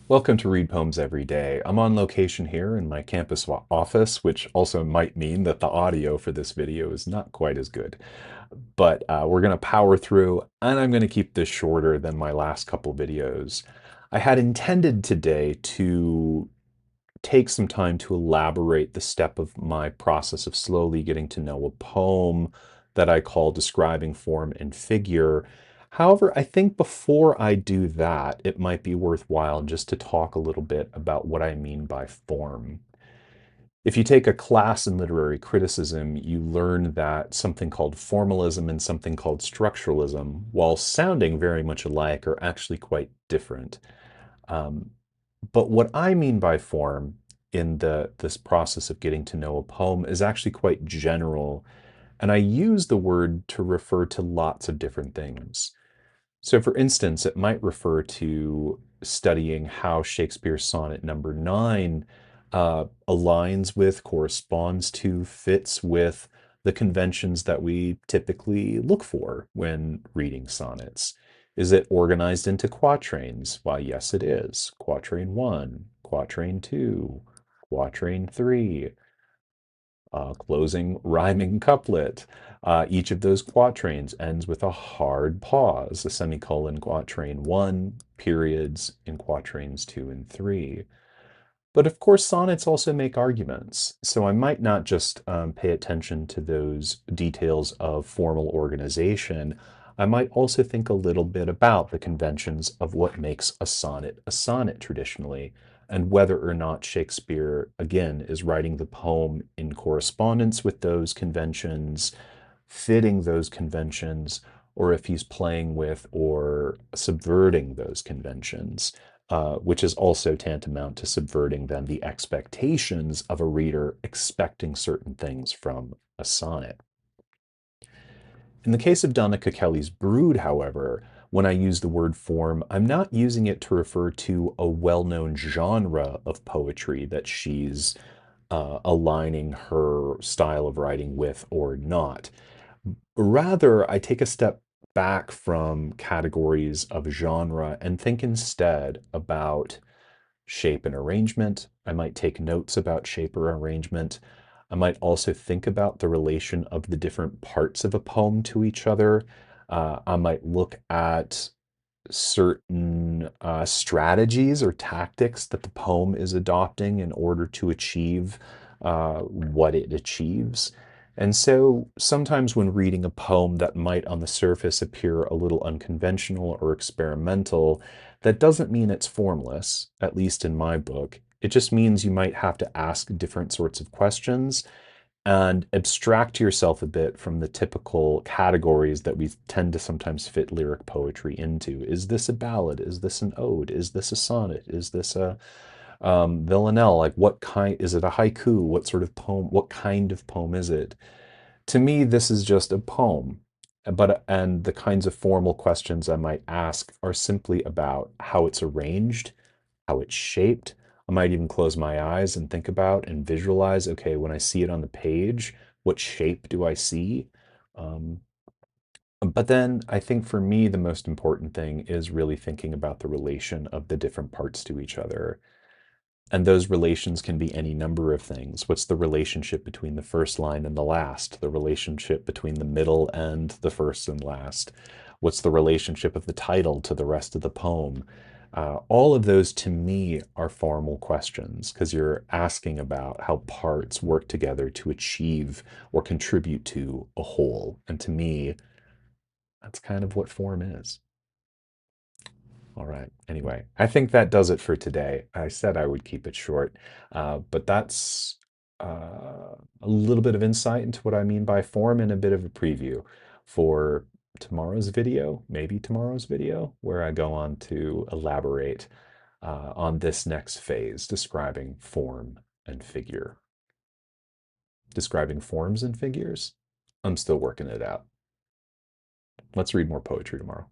Welcome to Read Poems Every Day. I'm on location here in my campus office, which also might mean that the audio for this video is not quite as good. But we're going to power through, and I'm going to keep this shorter than my last couple videos. I had intended today to take some time to elaborate the step of my process of slowly getting to know a poem that I call describing form and figure. However, I think before I do that, it might be worthwhile just to talk a little bit about what I mean by form. If you take a class in literary criticism, you learn that something called formalism and something called structuralism, while sounding very much alike, are actually quite different. Um, but what I mean by form in this process of getting to know a poem is actually quite general, and I use the word to refer to lots of different things. So, for instance, it might refer to studying how Shakespeare's sonnet number 9 aligns with, corresponds to, fits with the conventions that we typically look for when reading sonnets. Is it organized into quatrains? Why, yes, it is. Quatrain 1, Quatrain 2, Quatrain 3, closing rhyming couplet. Each of those quatrains ends with a hard pause, a semicolon, quatrain 1, periods in quatrains 2 and 3. But of course, sonnets also make arguments, so I might not just pay attention to those details of formal organization. I might also think a little bit about the conventions of what makes a sonnet traditionally, and whether or not Shakespeare, again, is writing the poem in correspondence with those conventions, fitting those conventions, or if he's playing with or subverting those conventions, which is also tantamount to subverting then the expectations of a reader expecting certain things from a sonnet. In the case of Donica Kelly's Brood, however, when I use the word form, I'm not using it to refer to a well-known genre of poetry that she's aligning her style of writing with or not. Rather, I take a step back from categories of genre and think instead about shape and arrangement. I might take notes about shape or arrangement. I might also think about the relation of the different parts of a poem to each other. I might look at certain strategies or tactics that the poem is adopting in order to achieve what it achieves. And so sometimes when reading a poem that might on the surface appear a little unconventional or experimental, that doesn't mean it's formless, at least in my book. It just means you might have to ask different sorts of questions and abstract yourself a bit from the typical categories that we tend to sometimes fit lyric poetry into. Is this a ballad? Is this an ode? Is this a sonnet? Is this a villanelle? Like, what kind? Is it a haiku? What sort of poem? What kind of poem is it? To me, this is just a poem. And the kinds of formal questions I might ask are simply about how it's arranged, how it's shaped. I might even close my eyes and think about and visualize, okay, when I see it on the page, what shape do I see? Um, but then I think for me, the most important thing is really thinking about the relation of the different parts to each other. And those relations can be any number of things. What's the relationship between the first line and the last? The relationship between the middle and the first and last? What's the relationship of the title to the rest of the poem? All of those to me are formal questions because you're asking about how parts work together to achieve or contribute to a whole. And to me, that's kind of what form is. All right. Anyway, I think that does it for today. I said I would keep it short, but that's a little bit of insight into what I mean by form and a bit of a preview for tomorrow's video, maybe tomorrow's video, where I go on to elaborate on this next phase, describing form and figure. Describing forms and figures? I'm still working it out. Let's read more poetry tomorrow.